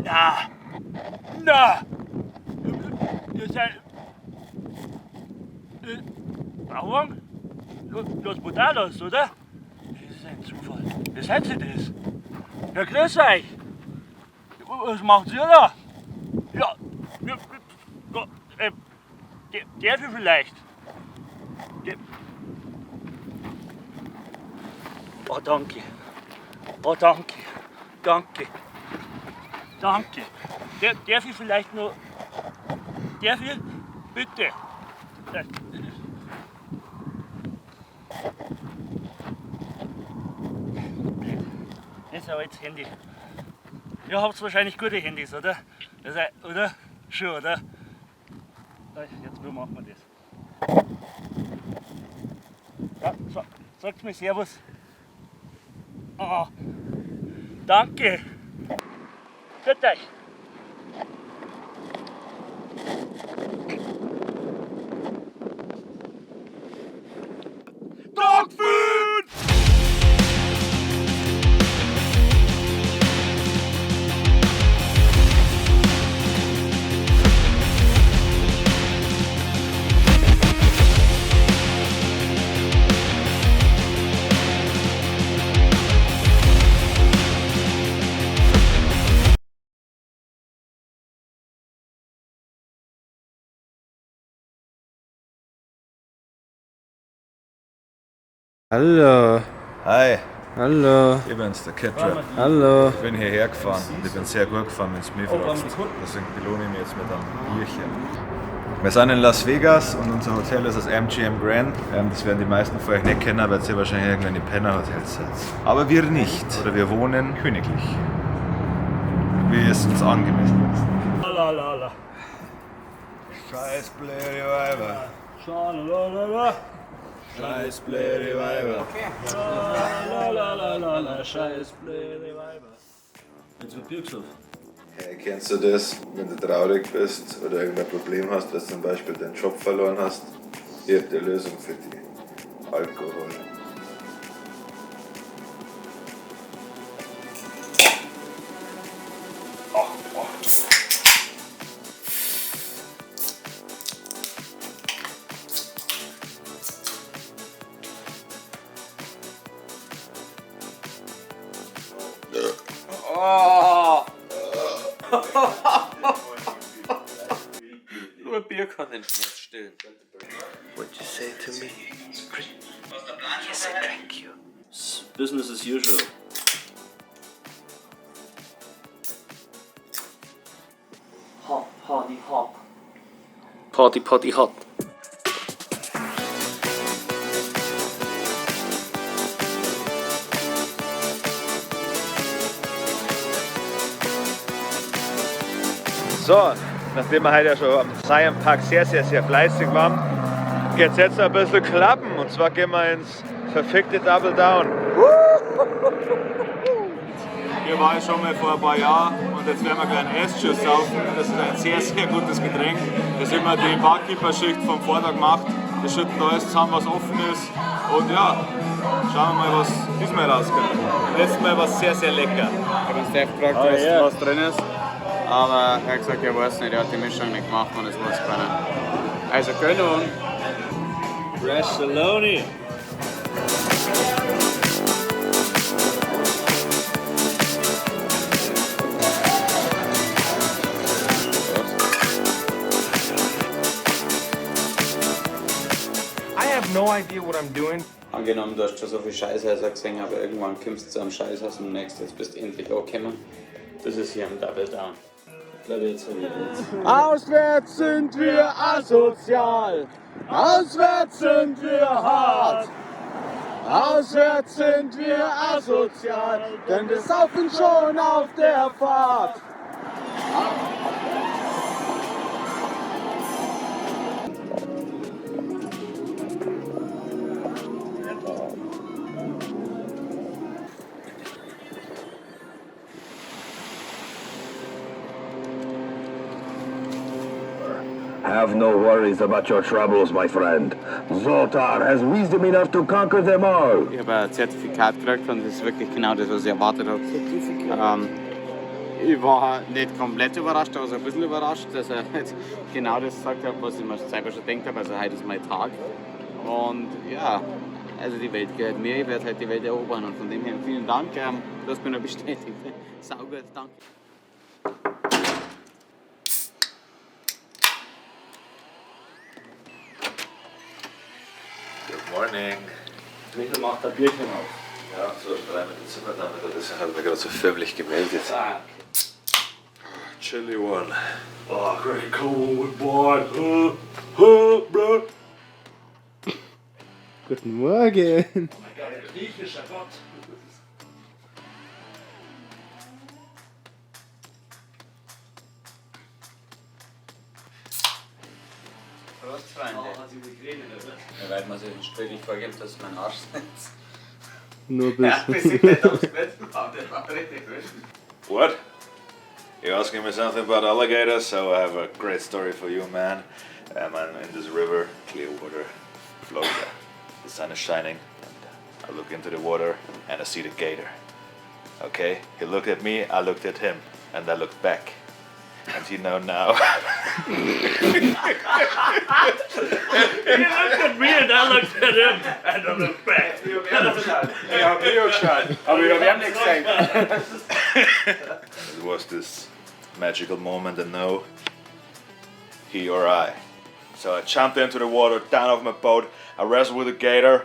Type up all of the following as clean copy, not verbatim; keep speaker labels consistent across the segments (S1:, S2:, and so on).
S1: Na! Na! Ihr seid... Bauern? Los Brutalos, oder? Das ist ein Zufall. Wie seid ihr das? Ja, grüß euch! Was macht ihr da? Ja, darf ich vielleicht? Oh, danke. Oh, danke. Danke. Danke. Darf ich vielleicht noch... Darf ich? Bitte. Das ist ein altes Handy. Ihr habt wahrscheinlich gute Handys, oder? Oder? Schon, oder? Jetzt, wie machen wir das? Ja, sagt mir Servus. Oh, danke. Grüß euch. Dogfood!
S2: Hallo.
S3: Hi,
S2: Hallo.
S3: ich bin's, der Ketrap.
S2: Hallo.
S3: Ich bin hierher gefahren und ich bin sehr gut gefahren, wenn es mich fragst. Deswegen belohne ich mich jetzt mit einem Bierchen. Wir sind in Las Vegas und unser Hotel ist das MGM Grand. Das werden die meisten von euch nicht kennen, weil ihr wahrscheinlich irgendwann in Penner-Hotels seid. Aber wir nicht, oder wir wohnen königlich. Wie es uns angemessen ist.
S1: Lalalala.
S3: Scheiß blöde Weiber.
S1: Schalalala.
S3: Scheiß blöde Weiber.
S1: Lalalala. Scheiß blöde Weiber. Jetzt wird Bier gesoffen.
S3: Hey, kennst du das, wenn du traurig bist oder irgendein Problem hast, dass du zum Beispiel deinen Job verloren hast? Ich hab die Lösung für dich. Alkohol.
S2: Nur Bier kann den Schmerz stillen.
S4: What'd you say to me? Yes, I drank you.
S1: It's business as usual. Hop, party, hop.
S2: Party, Party, hot.
S3: So, nachdem wir heute ja schon am Zion Park sehr fleißig waren, geht es jetzt ein bisschen klappen. Und zwar gehen wir ins verfickte Double Down. Hier war ich schon mal vor ein paar Jahren und jetzt werden wir gleich einen Eschus saufen. Das ist ein sehr gutes Getränk. Das ist immer die Barkeeper-Schicht vom Vortag gemacht. Wir schütten da alles zusammen, was offen ist. Und ja, schauen wir mal, was diesmal rauskommt. Letztes Mal war es sehr lecker.
S5: Ich habe uns Dave gefragt, was drin ist, aber er hat gesagt, er weiß nicht, er hat die Mischung nicht gemacht und es muss keiner. Also Gönnung.
S1: Fresh Saloni.
S6: I have no idea what I'm doing.
S5: Angenommen, du hast schon so viel Scheißhäuser gesehen, aber irgendwann kommst du zu einem Scheißhaus und merkst, jetzt bist du endlich angekommen. Das ist hier am Double Down.
S6: Auswärts sind wir asozial. Auswärts sind wir hart. Auswärts sind wir asozial, denn wir saufen schon auf der Fahrt.
S7: Have no worries about your troubles, my friend. Zoltar has wisdom enough to conquer them all.
S5: Ich habe ein Zertifikat gekriegt und das ist wirklich genau das, was ich erwartet habe. Ich war nicht komplett überrascht, aber so ein bisschen überrascht, dass er jetzt genau das gesagt hat, was ich mir selber schon gedacht habe. Also heute ist mein Tag. Und ja, also die Welt gehört mir, ich werde halt die Welt erobern. Und von dem her vielen Dank, du hast mir noch bestätigt. Saugut, danke.
S3: Good morning.
S1: Michael macht ein Bierchen auf.
S3: Ja, so 3 Minuten sind wir damit. Das hat mir gerade so förmlich gemeldet. Chili one.
S1: Oh, great cold boy. Bro.
S6: Guten Morgen.
S1: Oh mein Gott, griechischer Gott.
S5: Prost, Freunde. Ja, weil man sich wirklich vorgibt, dass mein Arsch sitzt.
S6: Nur ein
S5: Ja,
S6: bisschen.
S5: wir sind nicht aufs Bett gekommen, das war richtig gut.
S3: What? You're asking me something about alligators, so I have a great story for you, man. I'm in this river, clear water, Florida. The sun is shining, and I look into the water and I see the gator. Okay? He looked at me, I looked at him, and I looked back. And you know now.
S1: He looked at me and I looked at him and I looked back.
S5: Ich hab Video geschaut, aber ich hab ihm nicht gesehen.
S3: It was this magical moment, and no, he or I. So I jumped into the water, down off my boat. I wrestled with the gator.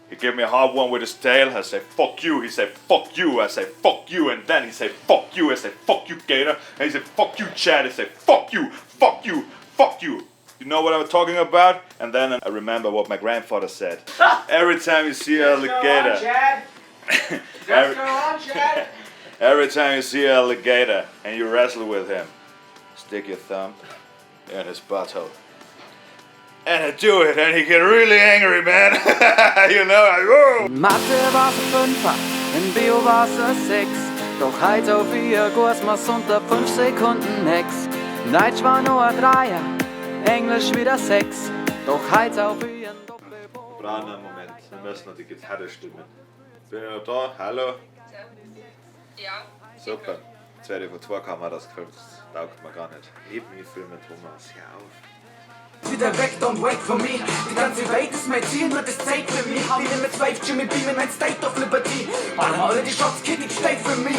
S3: He gave me a hard one with his tail. I say, fuck you. He said, fuck you. I say, fuck you. And then he said, fuck you. I say, fuck you, gator. And he said, fuck you, Chad. I say, fuck you, fuck you, fuck you. You know what I'm talking about? And then I remember what my grandfather said. Every time you see an alligator. Every time you see an alligator and you wrestle with him, stick your thumb in his butthole. And I do it, and he get really angry, man. You know, I go.
S8: Mathe war's ein Fünfer, in Bio war's ein Sechs. Doch heute auf ihr Kurs mal's unter 5 Sekunden nix. Deutsch war nur ein Dreier, Englisch wieder 6. Doch heute auf ihren Doppelboden.
S3: Wir brauchen einen Moment, wir müssen noch die Gitarre stimmen. Bin ich noch da? Hallo?
S9: Ja.
S3: Super. Jetzt werde ich von 2 Kameras gefilmt, das taugt mir gar nicht. Heb mich, filmen, Thomas, hör auf.
S8: Wieder weg, don't wait for me. Die ganze Welt ist mein Ziel, nur das Zeit für mich. Haben wir mit 12 Jimmy Beam in mein State of Liberty. Alle haben alle die Shots, Kitty steht für mich.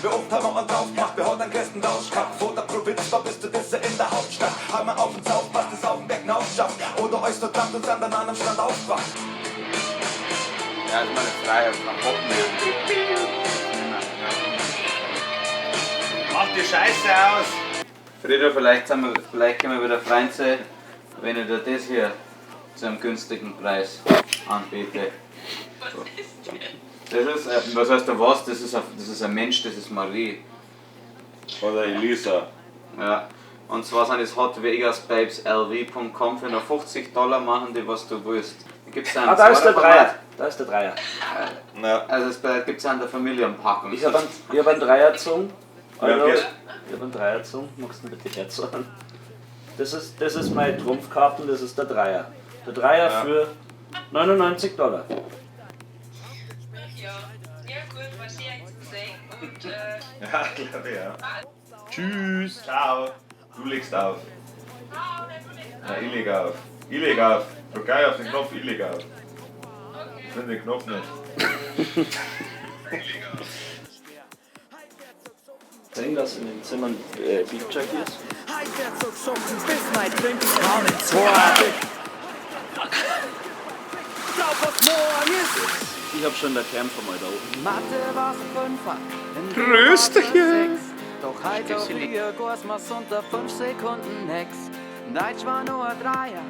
S10: Wie oft haben wir einen drauf gemacht, wir haben einen größten Rausch gehabt. Vor der Provinz, da bist du besser in der Hauptstadt. Haben wir auf uns auf, was das auf dem Weg hinausschafft. Oder euch verdammt und sind dann an einem Strand aufgewacht.
S5: Ja, ist meine Freiheit, man kommt mehr.
S3: Mach die Scheiße aus!
S5: Frieda, vielleicht können wir wieder Freund sein, wenn ich dir das hier zu einem günstigen Preis anbiete. Das ist, was heißt da was? Das ist ein Mensch, das ist Marie.
S3: Oder Elisa.
S5: Ja. Und zwar sind es hotvegaspabes.lv.com für noch $50 machen die, was du willst. Gibt's einen
S1: da ist der Dreier. Da ist der Dreier.
S3: Ja.
S5: Also es gibt es an der Familienpackung.
S1: Ich hab einen Dreier gezogen.
S3: Ja, okay.
S1: Ich hab einen Dreier gezogen. Magst du bitte herzahlen? Das ist mein Trumpfkarten, das ist der Dreier. Der Dreier für $99.
S9: Ja, gut, was ihr jetzt gesehen und
S3: Ja, glaube ich, ja. Tschüss. Ciao. Du legst auf. Ja, ich leg auf. Ich leg auf. Drück gleich auf den Knopf, ich leg auf. Ich finde den Knopf nicht.
S1: Sehen, dass in den Zimmern Beat Jackie ist. Ich hab schon der Kämpfer mal da oben.
S8: Mathe war's ein Fünfer, in Bio
S2: Grüß dich,
S8: war's ein
S2: ja.
S8: Sechs. Doch heute auf ihr Kurs mal's unter 5 Sekunden nix. Deutsch war nur ein Dreier,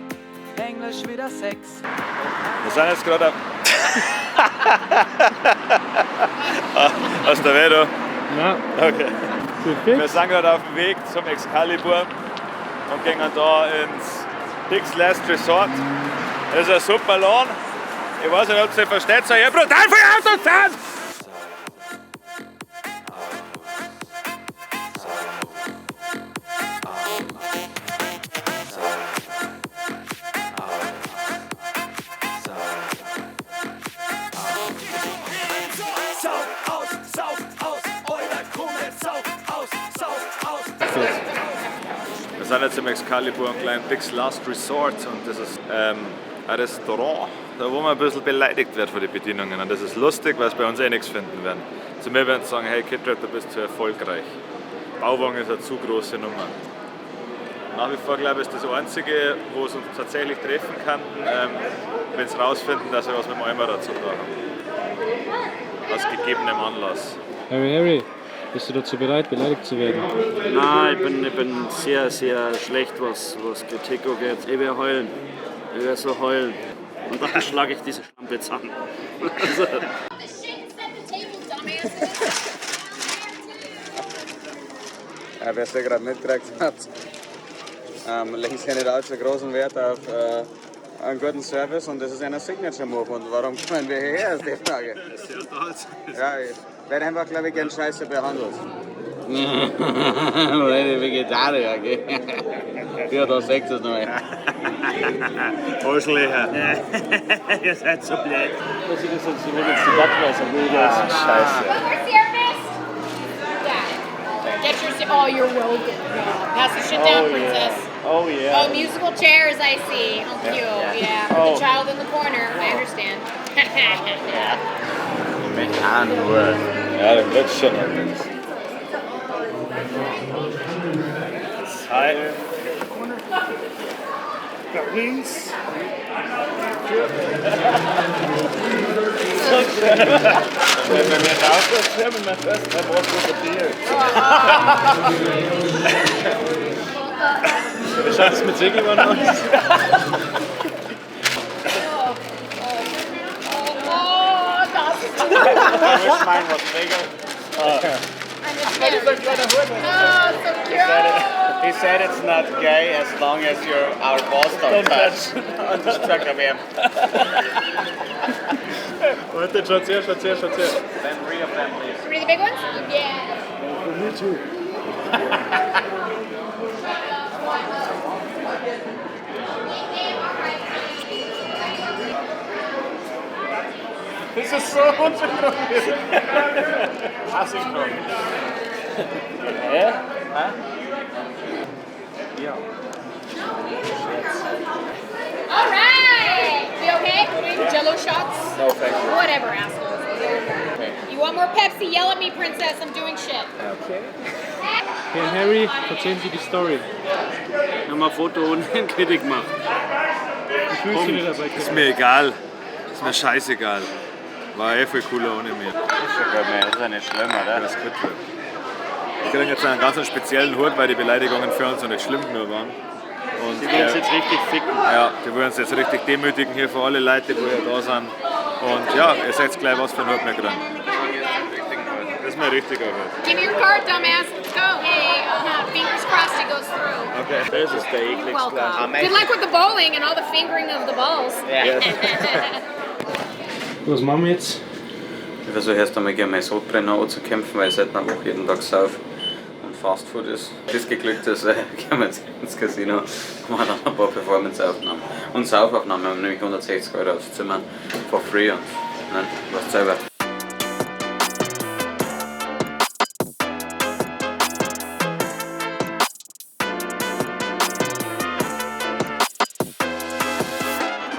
S8: Englisch wieder 6.
S3: Wir sind jetzt gerade aus der Vedo.
S6: Na,
S3: Okay.
S6: perfekt.
S3: Wir sind gerade auf dem Weg zum Excalibur und gehen da ins Dick's Last Resort. Das ist ein super Laden. Ich weiß nicht, ob ihr versteht, so hier brutal viel Autos sind!
S10: Sau aus, euer Kuh mit Sau.
S3: sind jetzt im Excalibur ein kleines Dick's Last Resort und das ist ein Restaurant, da wo man ein bisschen beleidigt wird von den Bedienungen. Und das ist lustig, weil sie bei uns eh nichts finden werden. Zu mir werden sie sagen, hey Kidrat, du bist zu erfolgreich. Bauwagen ist eine zu große Nummer. Nach wie vor glaube ich, ist das Einzige, wo es uns tatsächlich treffen kann, wenn sie rausfinden, dass wir was mit dem Eimer dazu haben. Aus gegebenem Anlass.
S2: Harry, bist du dazu bereit, beleidigt zu werden?
S11: Nein, ich bin sehr, sehr schlecht, was Kritik angeht. Ich werde heulen. Ich werde so heulen. Und dann schlage ich diese Schlampe zusammen. Also.
S5: Ja, wer es ja gerade mitgekriegt hat, legen Sie nicht allzu großen Wert auf einen guten Service und das ist ein Signature-Move. Und warum kommen wir hierher, ist die Frage. Ja, ich werde einfach, glaube ich, gern scheiße behandelt. Weil ich Vegetarier, gell? Ja, da seht ihr es noch mal.
S3: Arschlöcher.
S11: Ihr seid so blöd. Das ist jetzt die Backweise.
S3: Scheiße.
S9: Get your oh, you're welcome. Pass the shit down, princess.
S11: Oh yeah.
S9: Oh, musical chairs, I see. Oh, cute. Yeah.
S11: Oh.
S9: The child in the corner. I understand.
S3: Ja, dann wird's schon.
S11: Hi. Links.
S3: Wenn wir raus sind, wenn wir fest, dann brauchst du ein Bier.
S2: Wie schaut es mit Segelbahn aus?
S9: Oh, das ist
S5: Ich meine, was Regel.
S9: Oh, so cute.
S5: He said it's not gay as long as you're our boss don't touch. Und ich sag aber,
S2: Warte, schaut her.
S5: then 3 of them, please.
S9: 3 of the big ones? Yeah.
S2: Me too.
S5: Das ist so unsynchron. Asynchron.
S11: Hä?
S5: Ja.
S9: All right. You okay? Jello shots?
S11: No, thank you.
S9: Whatever, assholes. You want more Pepsi? Yell at me, princess. I'm doing shit.
S2: Okay, Harry, erzählen Sie die Story.
S11: Wir haben ein Foto unten Kritik gemacht.
S2: Wie fühlst du dich dabei?
S3: Ist mir egal. Ist mir scheißegal. War eh viel cooler ohne mir.
S5: Ist ja gut, man. Ist ja nicht schlimm, oder?
S3: Das ist gut. Wir kriegen jetzt einen ganz speziellen Hut, weil die Beleidigungen für uns noch nicht schlimm genug waren. Und
S11: Die wollen uns jetzt richtig ficken.
S3: ja, die wollen uns jetzt richtig demütigen hier für alle Leute, die hier da sind. Und ja, ihr seht gleich, was für ein Hut wir kriegen. Das ist mein richtiger Hut.
S9: Give me your card, dumbass. Let's go. Hey, fingers crossed it goes through.
S3: Okay.
S11: Das ist der ekligste.
S9: Welcome. Good luck with the bowling and all the fingering of the balls.
S2: Was machen wir jetzt?
S5: Ich versuche erst einmal gerne meine Sodbrenner anzukämpfen, weil ich seit einer Woche jeden Tag sauf und Fastfood ist. Bis geglückt ist, gehen wir jetzt ins Casino und machen dann ein paar Performance-Aufnahmen. Und Saufaufnahmen, wir haben nämlich 160 € aufs Zimmer for free und nein, was selber.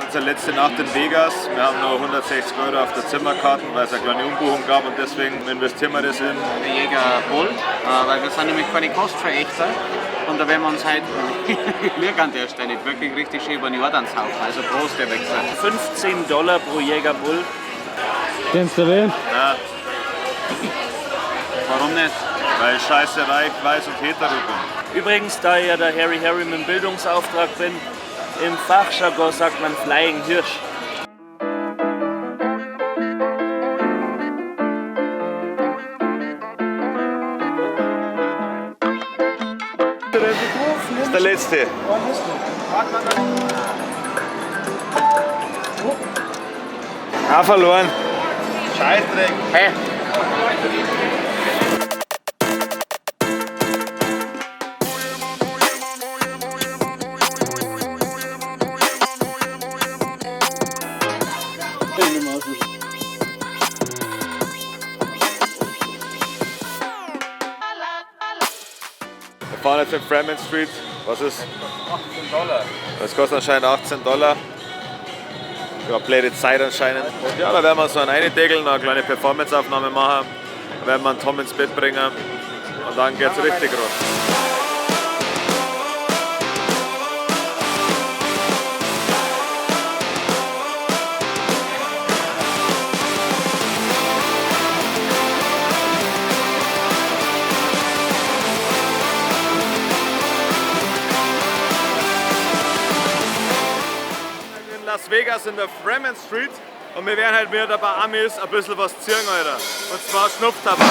S3: Unsere letzte Nacht in Vegas. Wir haben noch 160 € auf der Zimmerkarten, weil es eine kleine Umbuchung gab und deswegen investieren wir das in.
S5: Jäger Bull, weil wir sind nämlich keine Kostverächter und da werden wir uns heute, ich liege an der Stelle, wirklich richtig schön über den Jordan saufen, also Prost, der Wechsel.
S11: $15 pro Jäger Bull.
S2: Kennst du wen?
S3: Ja,
S5: Warum nicht?
S3: weil ich scheiße reich, weiß und hetero bin.
S11: Übrigens, da ich ja der Harry mit dem Bildungsauftrag bin, im Fachjargon sagt man Flying Hirsch.
S3: Das ist der letzte. Ah, verloren. Scheißdreck.
S5: Hey.
S3: Wir fahren jetzt in Fremont Street Was ist?
S5: $18.
S3: Das kostet anscheinend $18. Ja, blöde Zeit anscheinend. Und ja, da werden wir so einen eindegeln, eine kleine Performance-Aufnahme machen. Dann werden wir einen Tom ins Bett bringen und dann geht's richtig los. Las Vegas in der Fremont Street und wir werden halt mit ein paar Amis ein bisschen was ziehen, Alter. Und zwar Schnupftabak.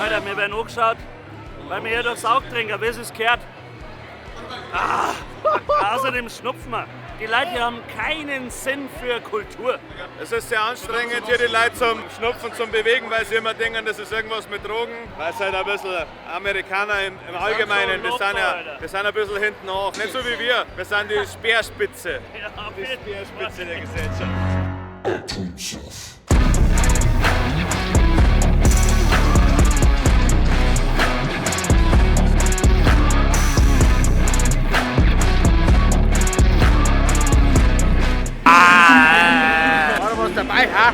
S11: Alter, wir werden angeschaut, weil wir hier durchs Auge trinken, wie es gehört. Außerdem schnupfen wir. Die Leute hier haben keinen Sinn für Kultur.
S3: Es ist sehr anstrengend, hier die Leute zum Schnupfen, zum Bewegen, weil sie immer denken, das ist irgendwas mit Drogen. Weil es halt ein bisschen Amerikaner im Allgemeinen, wir sind ein bisschen hinten nach. Nicht so wie wir, wir sind die Speerspitze. Die Speerspitze der Gesellschaft.
S5: War da was dabei, ha?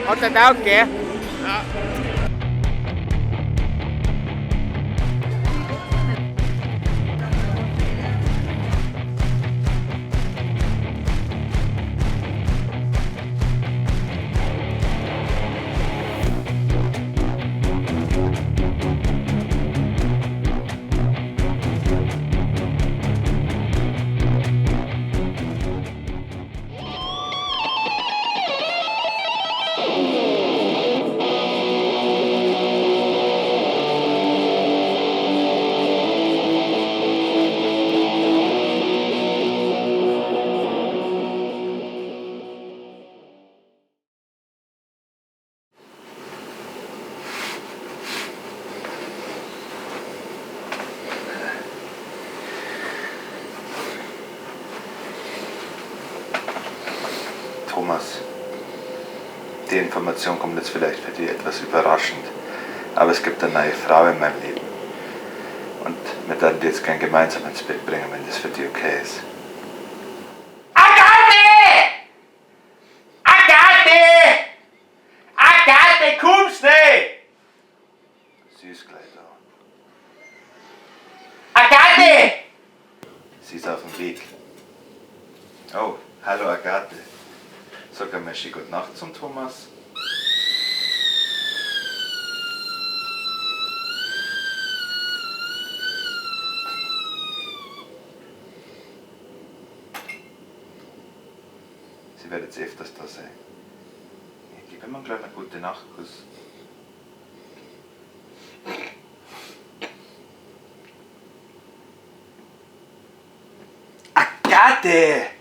S5: Hat der Taugt, gell?
S3: Ja.
S12: Thomas, die Information kommt jetzt vielleicht für dich etwas überraschend, aber es gibt eine neue Frau in meinem Leben. Und wir würden die jetzt gern gemeinsam ins Bett bringen, wenn das für dich okay ist.
S10: Agathe, kommst nicht!
S12: Sie ist gleich da.
S10: Agathe!
S12: Sie ist auf dem Weg. Oh, hallo Agathe. Sag einmal schön gute Nacht zum Thomas. Sie wird jetzt öfters da sein. Ich gebe immer einen kleinen gute Nachtkuss.
S10: Agathe!